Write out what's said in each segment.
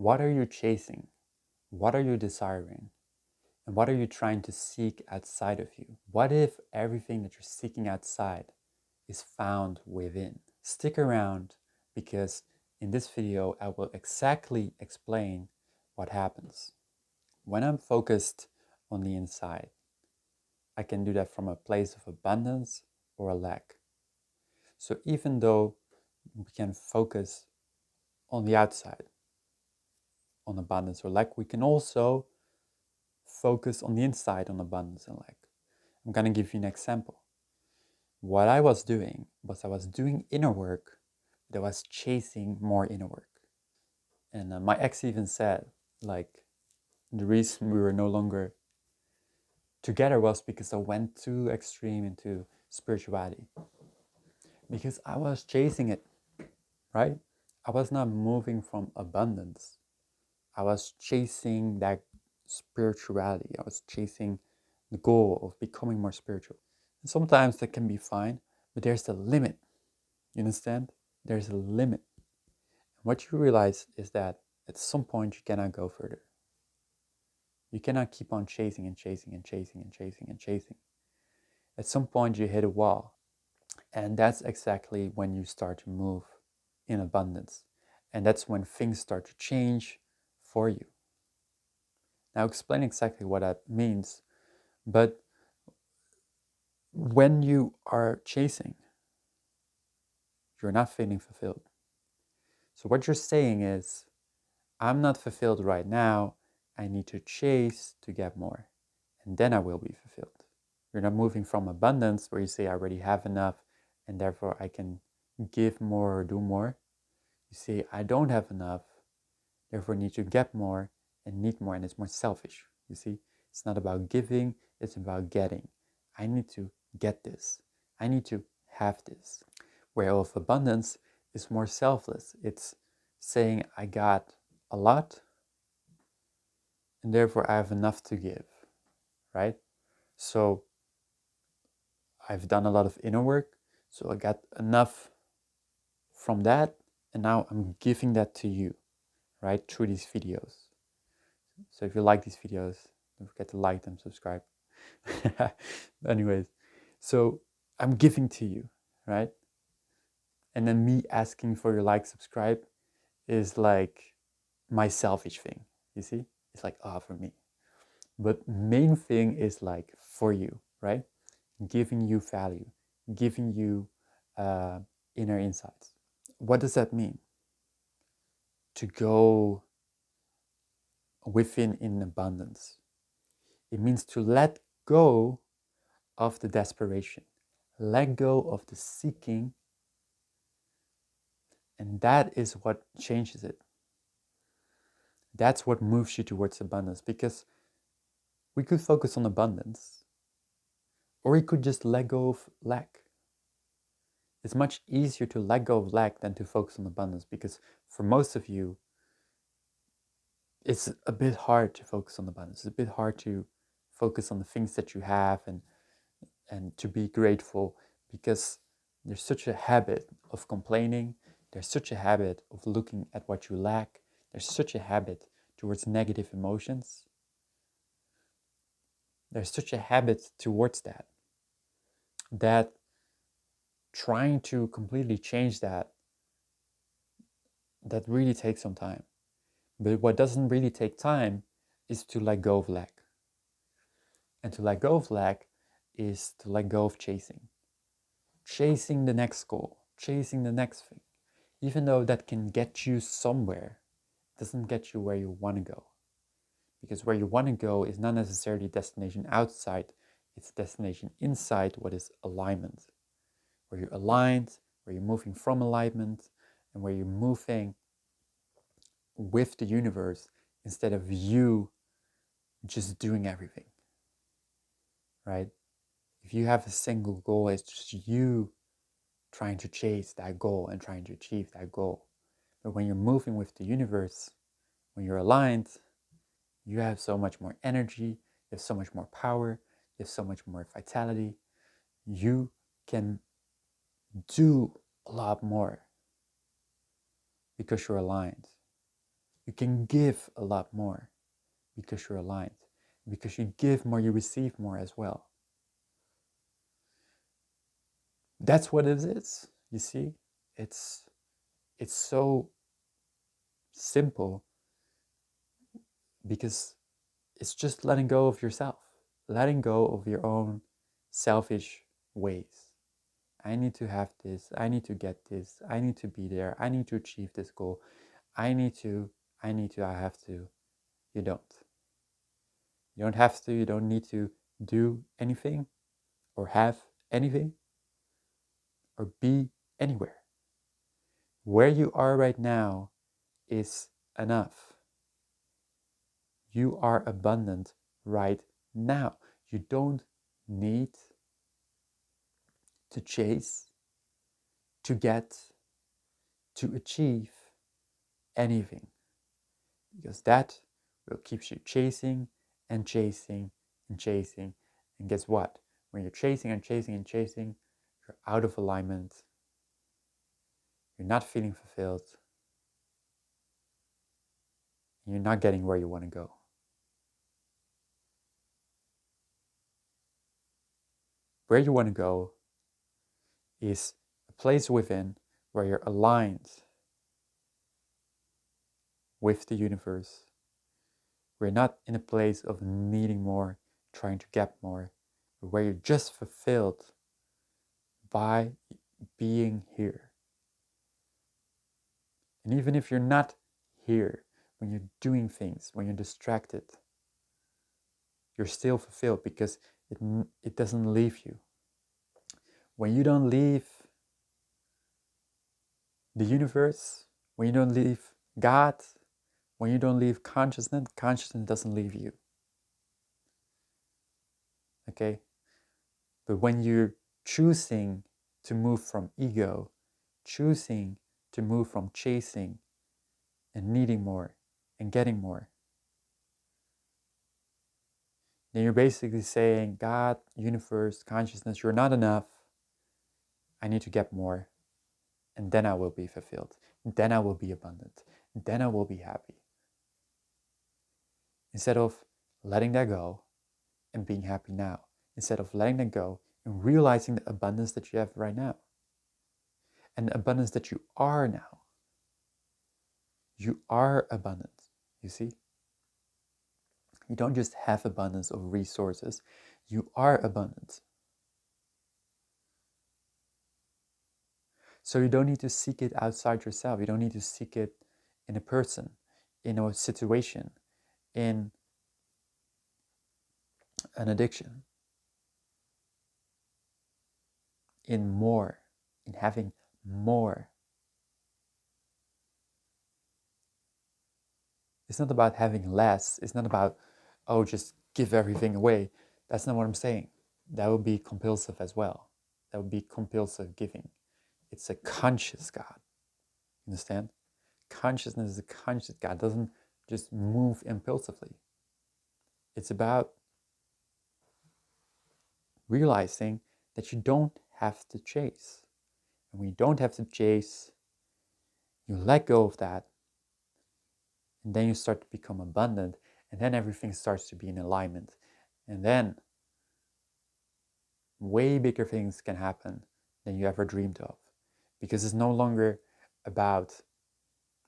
What are you chasing? What are you desiring? And what are you trying to seek outside of you? What if everything that you're seeking outside is found within? Stick around because in this video I will exactly explain what happens. When I'm focused on the inside, I can do that from a place of abundance or a lack. So even though we can focus on the outside, on abundance or lack, we can also focus on the inside on abundance and lack. I'm going to give you an example. What I was doing was I was doing inner work, but I was chasing more inner work. And my ex even said, like, the reason we were no longer together was because I went too extreme into spirituality. Because I was chasing it, right? I was not moving from abundance. I was chasing that spirituality. I was chasing the goal of becoming more spiritual. And sometimes that can be fine, but there's a limit. You understand? There's a limit. And what you realize is that at some point you cannot go further. You cannot keep on chasing and chasing and chasing and chasing and chasing. At some point you hit a wall. And that's exactly when you start to move in abundance. And that's when things start to change for you. Now, I'll explain exactly what that means. But when you are chasing, you're not feeling fulfilled. So what you're saying is, I'm not fulfilled right now. I need to chase to get more. And then I will be fulfilled. You're not moving from abundance where you say, I already have enough and therefore I can give more or do more. You say, I don't have enough, therefore need to get more and need more, and it's more selfish. You see, it's not about giving, it's about getting. I need to get this. I need to have this. Where of abundance is more selfless. It's saying I got a lot and therefore I have enough to give, right? So I've done a lot of inner work, so I got enough from that, and now I'm giving that to you, right, through these videos. So if you like these videos, don't forget to like them, subscribe. Anyways, so I'm giving to you, right? And then me asking for your like, subscribe is like my selfish thing, you see? It's like, for me. But main thing is like for you, right? Giving you value, giving you inner insights. What does that mean? To go within in abundance. It means to let go of the desperation, let go of the seeking, and that is what changes it. That's what moves you towards abundance, because we could focus on abundance, or we could just let go of lack. It's much easier to let go of lack than to focus on abundance, because for most of you, it's a bit hard to focus on abundance. It's a bit hard to focus on the things that you have and to be grateful, because there's such a habit of complaining. There's such a habit of looking at what you lack. There's such a habit towards negative emotions. There's such a habit towards that trying to completely change that really takes some time. But what doesn't really take time is to let go of lack. And to let go of lack is to let go of chasing. Chasing the next goal, chasing the next thing. Even though that can get you somewhere, it doesn't get you where you want to go. Because where you want to go is not necessarily a destination outside, it's a destination inside, what is alignment. Where you're aligned, where you're moving from alignment, and where you're moving with the universe instead of you just doing everything, right? If you have a single goal, it's just you trying to chase that goal and trying to achieve that goal. But when you're moving with the universe, when you're aligned, you have so much more energy, you have so much more power, you have so much more vitality. You can do a lot more because you're aligned. You can give a lot more because you're aligned. Because you give more, you receive more as well. That's what it is. You see, it's so simple because it's just letting go of yourself, letting go of your own selfish ways. I need to have this, I need to get this, I need to be there, I need to achieve this goal, I need to, I have to. You don't. You don't have to, you don't need to do anything or have anything or be anywhere. Where you are right now is enough. You are abundant right now. You don't need to chase, to get, to achieve anything, because that will keep you chasing and chasing and chasing. And guess what? When you're chasing and chasing and chasing, you're out of alignment. You're not feeling fulfilled. And you're not getting where you want to go. Where you want to go is a place within where you're aligned with the universe. We're not in a place of needing more, trying to get more, but where you're just fulfilled by being here. And even if you're not here, when you're doing things, when you're distracted, you're still fulfilled because it doesn't leave you. When you don't leave the universe, when you don't leave God, when you don't leave consciousness, consciousness doesn't leave you. Okay? But when you're choosing to move from ego, choosing to move from chasing and needing more and getting more, then you're basically saying, God, universe, consciousness, you're not enough. I need to get more. And then I will be fulfilled. Then I will be abundant. Then I will be happy. Instead of letting that go and being happy now. Instead of letting that go and realizing the abundance that you have right now. And the abundance that you are now. You are abundant, you see? You don't just have abundance of resources, you are abundant. So you don't need to seek it outside yourself. You don't need to seek it in a person, in a situation, in an addiction, in more, in having more. It's not about having less. It's not about, oh, just give everything away. That's not what I'm saying. That would be compulsive as well. That would be compulsive giving. It's a conscious God. Understand? Consciousness is a conscious God. It doesn't just move impulsively. It's about realizing that you don't have to chase. And when you don't have to chase, you let go of that. And then you start to become abundant. And then everything starts to be in alignment. And then way bigger things can happen than you ever dreamed of. Because it's no longer about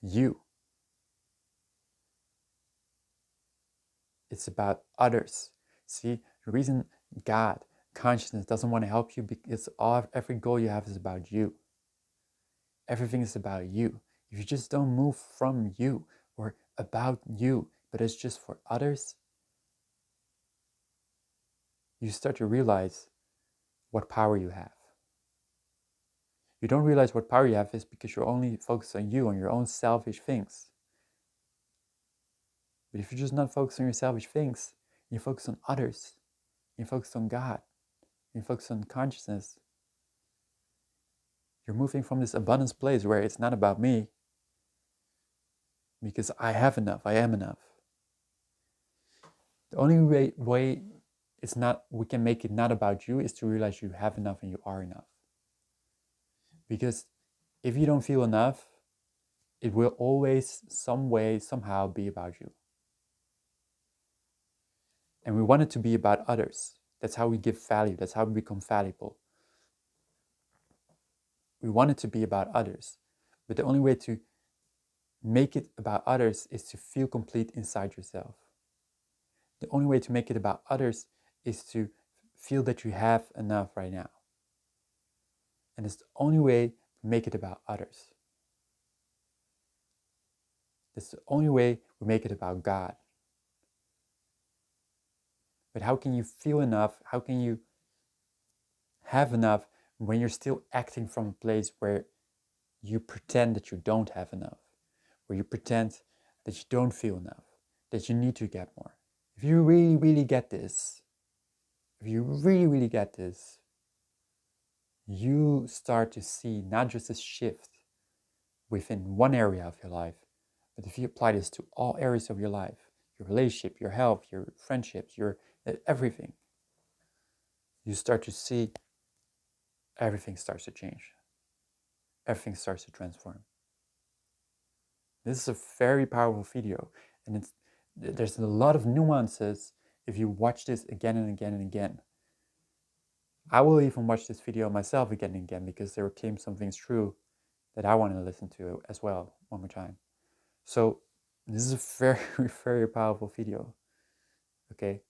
you. It's about others. See, the reason God, consciousness, doesn't want to help you because every goal you have is about you. Everything is about you. If you just don't move from you or about you, but it's just for others, you start to realize what power you have. You don't realize what power you have is because you're only focused on you, on your own selfish things. But if you're just not focused on your selfish things, you focus on others, you focus on God, you focus on consciousness, you're moving from this abundance place where it's not about me, because I have enough, I am enough. The only way we can make it not about you is to realize you have enough and you are enough. Because if you don't feel enough, it will always, some way, somehow be about you. And we want it to be about others. That's how we give value. That's how we become valuable. We want it to be about others. But the only way to make it about others is to feel complete inside yourself. The only way to make it about others is to feel that you have enough right now. And it's the only way to make it about others. It's the only way we make it about God. But how can you feel enough? How can you have enough when you're still acting from a place where you pretend that you don't have enough, where you pretend that you don't feel enough, that you need to get more? If you really, really get this, you start to see not just a shift within one area of your life, but if you apply this to all areas of your life, your relationship, your health, your friendships, your everything, you start to see everything starts to change. Everything starts to transform. This is a very powerful video, and there's a lot of nuances if you watch this again and again and again. I will even watch this video myself again and again because there came some things true that I want to listen to as well one more time. So this is a very, very powerful video, okay?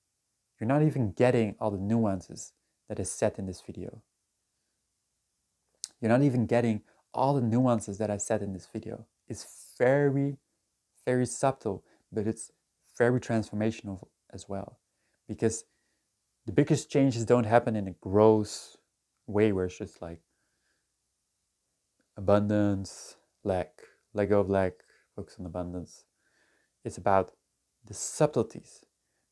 You're not even getting all the nuances that is said in this video. You're not even getting all the nuances that I said in this video. It's very, very subtle, but it's very transformational as well. Because the biggest changes don't happen in a gross way where it's just like abundance, lack, let go of lack, focus on abundance. It's about the subtleties.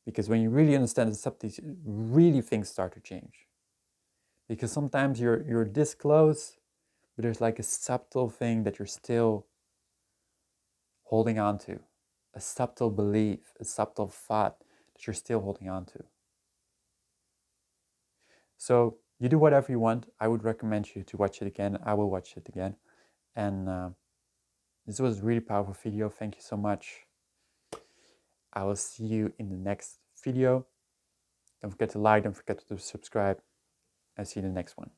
Because when you really understand the subtleties, really things start to change. Because sometimes you're this close, but there's like a subtle thing that you're still holding on to, a subtle belief, a subtle thought that you're still holding on to. So you do whatever you want. I would recommend you to watch it again. I will watch it again. And this was a really powerful video. Thank you so much. I will see you in the next video. Don't forget to like, don't forget to subscribe. I'll see you in the next one.